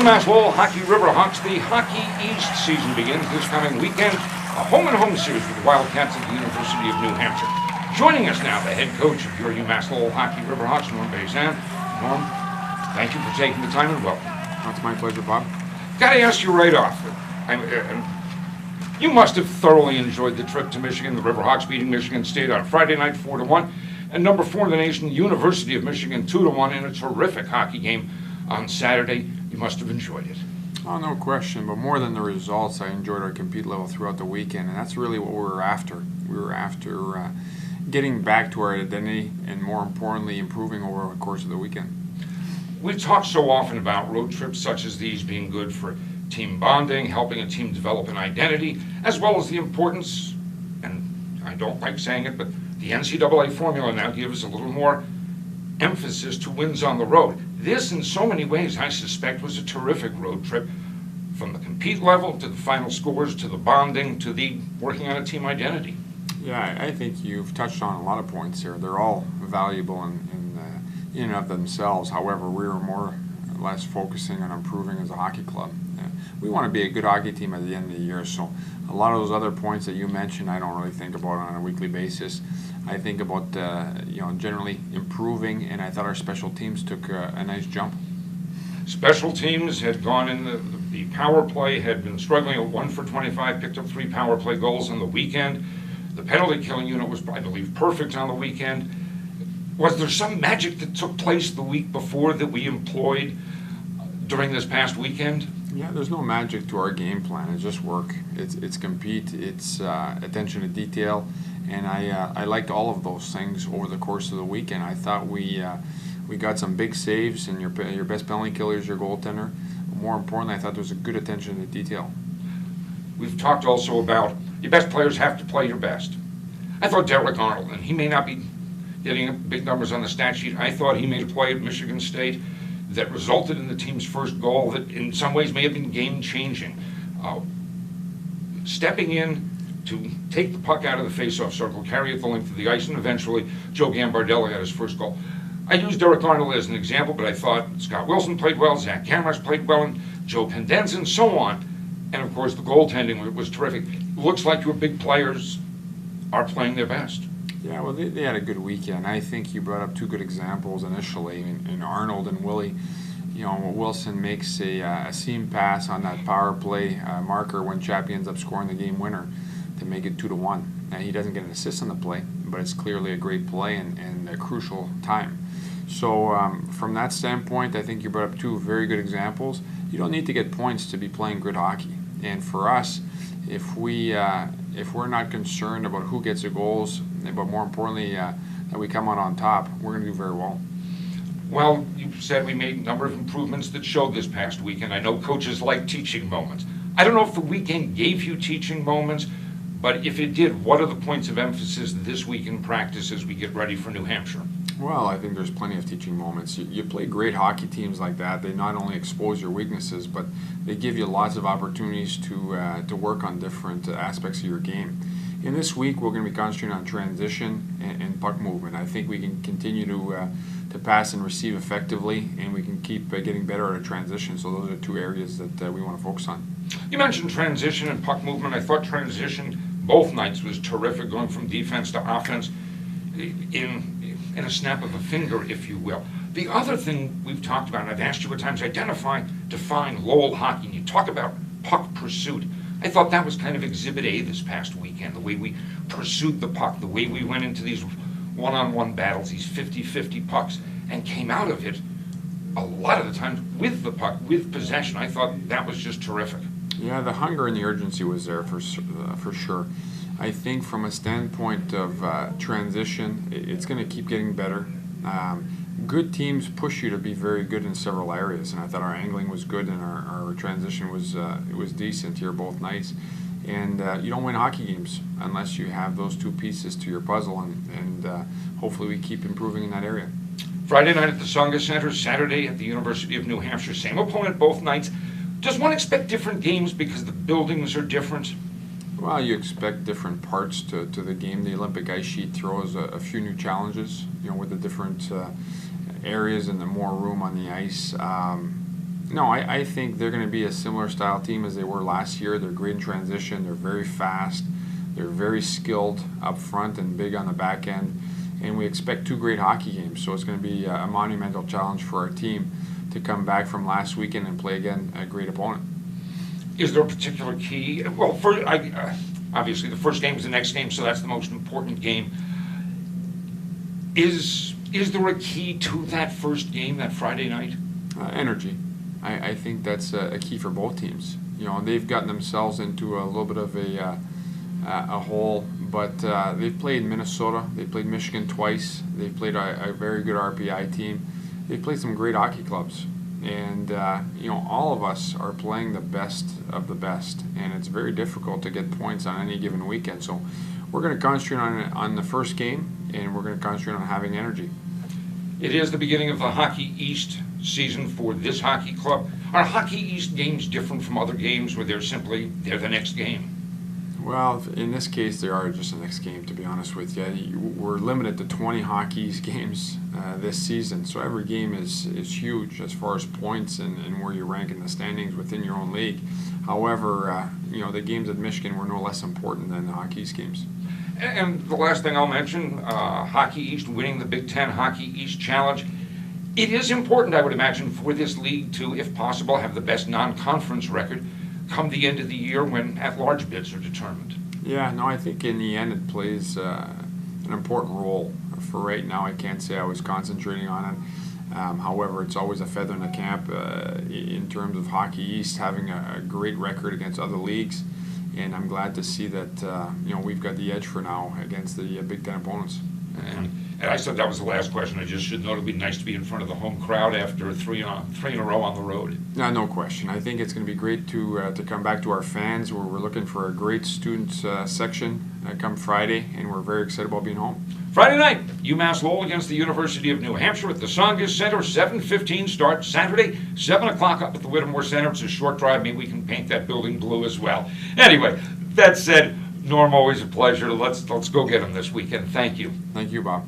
UMass Lowell Hockey Riverhawks. The Hockey East season begins this coming weekend. A home-and-home series with the Wildcats at the University of New Hampshire. Joining us now, the head coach of your UMass Lowell Hockey Riverhawks, Norm Bazin. Norm, thank you for taking the time and welcome. That's my pleasure, Bob. Got to ask you right off. You must have thoroughly enjoyed the trip to Michigan. The Riverhawks beating Michigan State on Friday night 4-1, and number 4 in the nation, University of Michigan 2-1 in a terrific hockey game on Saturday. You must have enjoyed it. Oh, no question. But more than the results, I enjoyed our compete level throughout the weekend, and that's really what we were after. We were after getting back to our identity, and more importantly, improving over the course of the weekend. We talk so often about road trips such as these being good for team bonding, helping a team develop an identity, as well as the importance, and I don't like saying it, but the NCAA formula now gives a little more emphasis to wins on the road. This, in so many ways, I suspect, was a terrific road trip, from the compete level to the final scores to the bonding to the working on a team identity. Yeah, I think you've touched on a lot of points here. They're all valuable in and of themselves. However, we were more or less focusing on improving as a hockey club. We want to be a good hockey team at the end of the year, so a lot of those other points that you mentioned, I don't really think about on a weekly basis. I think about generally improving, and I thought our special teams took a nice jump. Special teams had gone in the power play, had been struggling at 1 for 25, picked up 3 power play goals on the weekend. The penalty killing unit was, I believe, perfect on the weekend. Was there some magic that took place the week before that we employed during this past weekend? Yeah, there's no magic to our game plan. It's just work. It's compete. It's attention to detail, and I liked all of those things over the course of the weekend. I thought we got some big saves, and your best penalty killer is your goaltender. More importantly, I thought there was a good attention to detail. We've talked also about your best players have to play your best. I thought Derek Arnold, and he may not be getting big numbers on the stat sheet, I thought he made a play at Michigan State that resulted in the team's first goal that in some ways may have been game-changing. Stepping in to take the puck out of the face-off circle, carry it the length of the ice, and eventually Joe Gambardella got his first goal. I used Derek Arnold as an example, but I thought Scott Wilson played well, Zach Kamras played well, and Joe Pendenza, and so on. And of course, the goaltending was terrific. Looks like your big players are playing their best. Yeah, well, they had a good weekend. I think you brought up 2 good examples initially in Arnold and Willie. Wilson makes a seam pass on that power play marker when Chappie ends up scoring the game winner to make it 2-1. And he doesn't get an assist on the play, but it's clearly a great play and a crucial time. So from that standpoint, I think you brought up 2 very good examples. You don't need to get points to be playing good hockey. And for us, if we're not concerned about who gets the goals, but more importantly that we come out on top, we're going to do very well. Well, you said we made a number of improvements that showed this past weekend. I know coaches like teaching moments. I don't know if the weekend gave you teaching moments, but if it did, what are the points of emphasis this week in practice as we get ready for New Hampshire? Well, I think there's plenty of teaching moments. You play great hockey teams like that. They not only expose your weaknesses, but they give you lots of opportunities to work on different aspects of your game. In this week, we're going to be concentrating on transition and puck movement. I think we can continue to pass and receive effectively, and we can keep getting better at a transition. So those are 2 areas that we want to focus on. You mentioned transition and puck movement. I thought transition both nights was terrific, going from defense to offense in a snap of a finger, if you will. The other thing we've talked about, and I've asked you at times, define Lowell hockey, and you talk about puck pursuit. I thought that was kind of Exhibit A this past weekend, the way we pursued the puck, the way we went into these one-on-one battles, these 50-50 pucks, and came out of it a lot of the times with the puck, with possession. I thought that was just terrific. Yeah, the hunger and the urgency was there for sure. I think from a standpoint of transition, it's going to keep getting better. Good teams push you to be very good in several areas, and I thought our angling was good and our transition was decent here both nights. And you don't win hockey games unless you have those 2 pieces to your puzzle, and hopefully we keep improving in that area. Friday night at the Songa Center, Saturday at the University of New Hampshire. Same opponent both nights. Does one expect different games because the buildings are different? Well, you expect different parts to the game. The Olympic ice sheet throws a few new challenges, with the different areas and the more room on the ice. No, I think they're going to be a similar style team as they were last year. They're great in transition. They're very fast. They're very skilled up front and big on the back end. And we expect two great hockey games. So it's going to be a monumental challenge for our team to come back from last weekend and play again a great opponent. Is there a particular key? Well, obviously the first game is the next game, so that's the most important game. Is there a key to that first game, that Friday night? Energy. I think that's a key for both teams. You know, they've gotten themselves into a little bit of a hole, but they've played Minnesota, they've played Michigan twice, they've played a very good RPI team, they've played some great hockey clubs, and you know, all of us are playing the best of the best, and it's very difficult to get points on any given weekend. So we're going to concentrate on the first game, and we're going to concentrate on having energy. It is the beginning of the Hockey East season for this hockey club. Are Hockey East games different from other games where they're the next game? Well, in this case, they are just the next game, to be honest with you. We're limited to 20 Hockey East games this season, so every game is huge as far as points and where you rank in the standings within your own league. However, you know, the games at Michigan were no less important than the Hockey East games. And the last thing I'll mention, Hockey East winning the Big Ten Hockey East Challenge. It is important, I would imagine, for this league to, if possible, have the best non-conference record come the end of the year when at-large bids are determined. Yeah, no, I think in the end it plays an important role. For right now, I can't say I was concentrating on it. However, it's always a feather in the cap in terms of Hockey East having a great record against other leagues. And I'm glad to see that you know, we've got the edge for now against the Big Ten opponents. And I said that was the last question. I just should note it would be nice to be in front of the home crowd after three in a row on the road. No question. I think it's going to be great to come back to our fans. We're looking for a great student section come Friday, and we're very excited about being home. Friday night, UMass Lowell against the University of New Hampshire at the Songus Center, 7:15 start. Saturday, 7 o'clock up at the Whittemore Center. It's a short drive. Maybe we can paint that building blue as well. Anyway, that said, Norm, always a pleasure. Let's go get them this weekend. Thank you. Thank you, Bob.